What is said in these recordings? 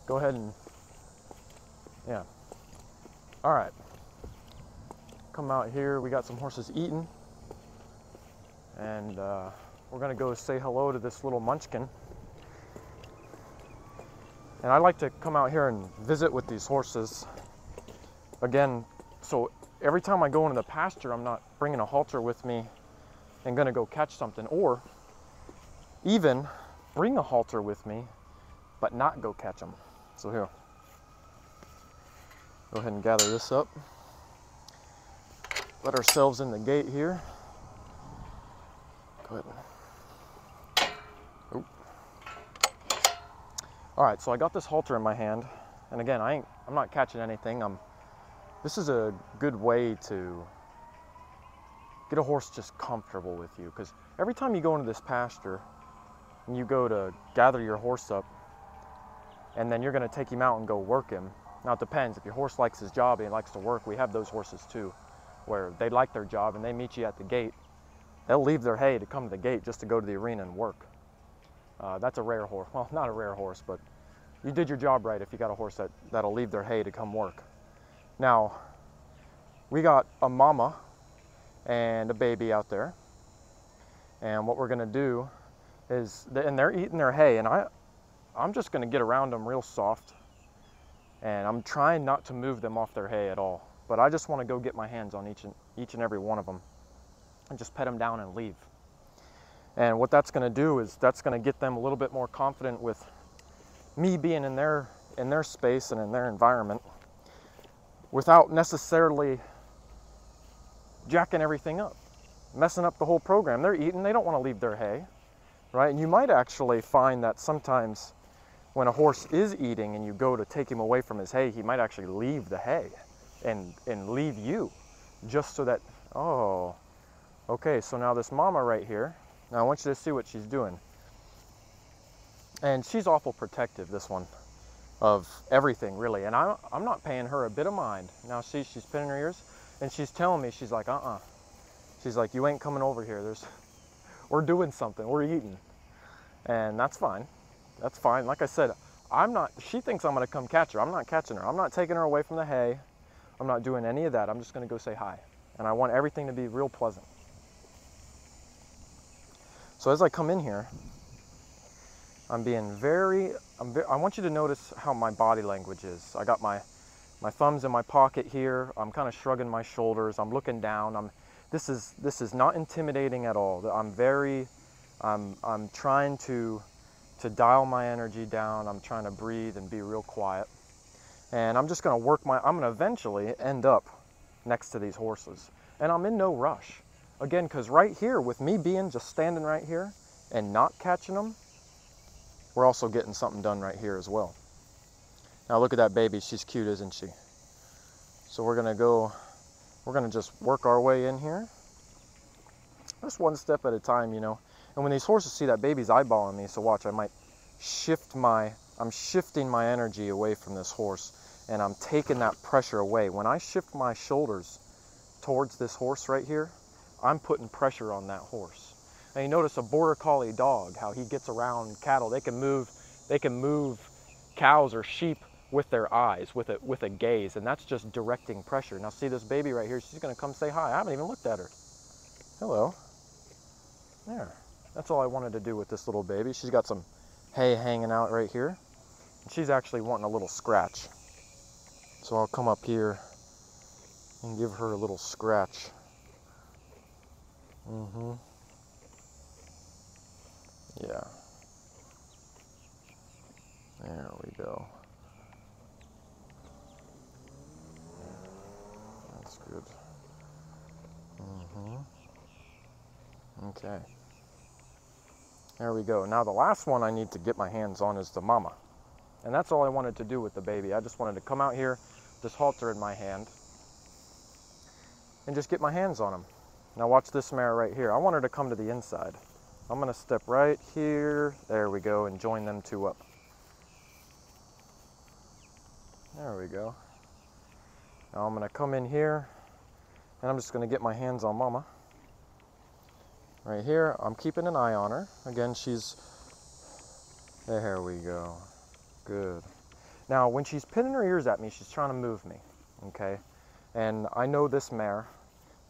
go ahead and, yeah. All right. Come out here, we got some horses eating. And we're gonna go say hello to this little munchkin. And I like to come out here and visit with these horses. Again, so every time I go into the pasture, I'm not bringing a halter with me and gonna go catch something, or even bring a halter with me, but not go catch them. So here, go ahead and gather this up. Let ourselves in the gate here. Go ahead. Oop. All right, so I got this halter in my hand, and again, I'm not catching anything. This is a good way to get a horse just comfortable with you, because every time you go into this pasture and you go to gather your horse up, and then you're going to take him out and go work him. Now it depends. If your horse likes his job and he likes to work, we have those horses too, where they like their job and they meet you at the gate. They'll leave their hay to come to the gate just to go to the arena and work. That's a rare horse. Well, not a rare horse, but you did your job right if you got a horse that'll leave their hay to come work. Now, we got a mama and a baby out there. And what we're gonna do is, and they're eating their hay, and I'm just gonna get around them real soft. And I'm trying not to move them off their hay at all. But I just wanna go get my hands on each and every one of them and just pet them down and leave. And what that's gonna do is that's gonna get them a little bit more confident with me being in their space and in their environment without necessarily jacking everything up, messing up the whole program. They're eating, they don't wanna leave their hay, right? And you might actually find that sometimes when a horse is eating and you go to take him away from his hay, he might actually leave the hay and leave you, just so that, oh, okay, so now this mama right here, now I want you to see what she's doing. And she's awful protective, this one, of everything really. And I'm not paying her a bit of mind. Now she's pinning her ears and she's telling me, she's like, she's like, you ain't coming over here. We're doing something, we're eating. And that's fine. That's fine. Like I said, she thinks I'm gonna come catch her. I'm not catching her. I'm not taking her away from the hay. I'm not doing any of that. I'm just gonna go say hi. And I want everything to be real pleasant. So as I come in here, I want you to notice how my body language is. I got my thumbs in my pocket here. I'm kind of shrugging my shoulders. I'm looking down. This is not intimidating at all. I'm trying to dial my energy down. I'm trying to breathe and be real quiet. And I'm just gonna I'm gonna eventually end up next to these horses. And I'm in no rush. Again, because right here, with me just standing right here and not catching them, we're also getting something done right here as well. Now look at that baby, she's cute, isn't she? So we're gonna just work our way in here. Just one step at a time, you know. And when these horses see that baby's eyeballing me, so watch, I'm shifting my energy away from this horse, and I'm taking that pressure away. When I shift my shoulders towards this horse right here, I'm putting pressure on that horse. And you notice a border collie dog, how he gets around cattle. They can move cows or sheep with their eyes, with a gaze, and that's just directing pressure. Now see this baby right here, she's gonna come say hi. I haven't even looked at her. Hello. There. That's all I wanted to do with this little baby. She's got some hay hanging out right here. And she's actually wanting a little scratch. So I'll come up here and give her a little scratch. Yeah. There we go. That's good. Okay. There we go. Now the last one I need to get my hands on is the mama. And that's all I wanted to do with the baby. I just wanted to come out here, this halter in my hand, and just get my hands on him. Now watch this mare right here. I want her to come to the inside. I'm gonna step right here, there we go, and join them two up. There we go. Now I'm gonna come in here, and I'm just gonna get my hands on mama. Right here, I'm keeping an eye on her. Again, there we go, good. Now, when she's pinning her ears at me, she's trying to move me, okay? And I know this mare,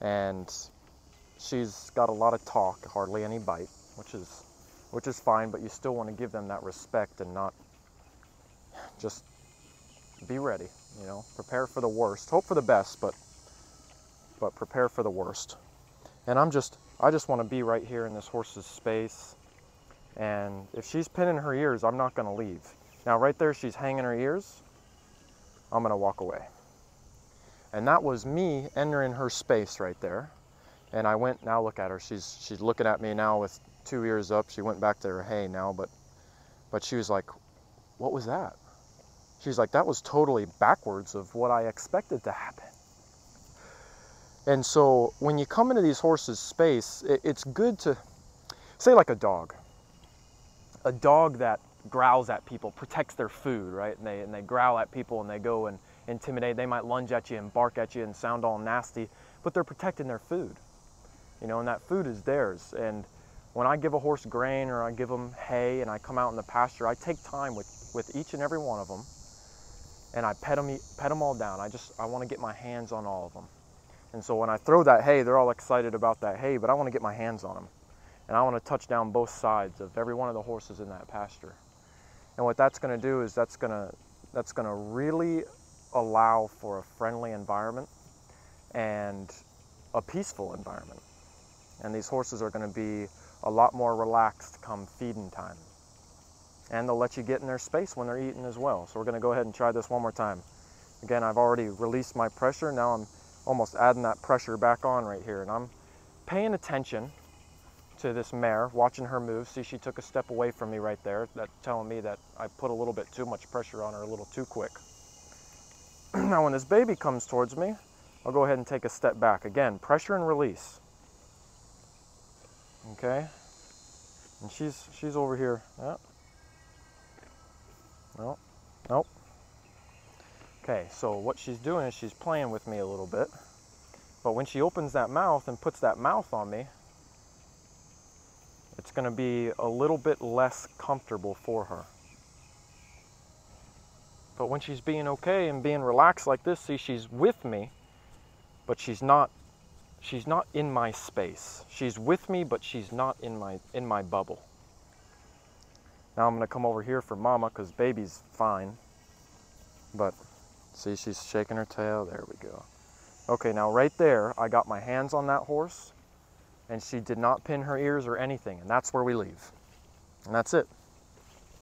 and she's got a lot of talk, hardly any bite, which is fine, but you still want to give them that respect and not just be ready, you know, prepare for the worst, hope for the best, but prepare for the worst. And I just want to be right here in this horse's space. And if she's pinning her ears, I'm not going to leave. Now right there, she's hanging her ears. I'm going to walk away. And that was me entering her space right there. And I went, now look at her. She's looking at me now with 2 ears up. She went back to her hay now, but she was like, what was that? She's like, that was totally backwards of what I expected to happen. And so when you come into these horses' space, it's good to, say like a dog that growls at people, protects their food, right? And they growl at people and they go and intimidate. They might lunge at you and bark at you and sound all nasty, but they're protecting their food, you know, and that food is theirs. And when I give a horse grain or I give them hay and I come out in the pasture, I take time with each and every one of them and I pet them all down. I want to get my hands on all of them. And so when I throw that hay, they're all excited about that hay, but I want to get my hands on them. And I want to touch down both sides of every one of the horses in that pasture. And what that's going to do is that's going to really allow for a friendly environment and a peaceful environment. And these horses are going to be a lot more relaxed come feeding time. And they'll let you get in their space when they're eating as well. So we're going to go ahead and try this one more time. Again, I've already released my pressure. Now I'm almost adding that pressure back on right here. And I'm paying attention to this mare, watching her move. See, she took a step away from me right there. That's telling me that I put a little bit too much pressure on her a little too quick. Now when this baby comes towards me, I'll go ahead and take a step back. Again, pressure and release. Okay? And she's over here. Yep. Nope. Nope. Okay, so what she's doing is she's playing with me a little bit. But when she opens that mouth and puts that mouth on me, it's going to be a little bit less comfortable for her. But when she's being okay and being relaxed like this, see, she's with me, but she's not in my space. She's with me, but she's not in my bubble. Now I'm going to come over here for mama because baby's fine. But see, she's shaking her tail. There we go. Okay, now right there, I got my hands on that horse and she did not pin her ears or anything, and that's where we leave. And that's it.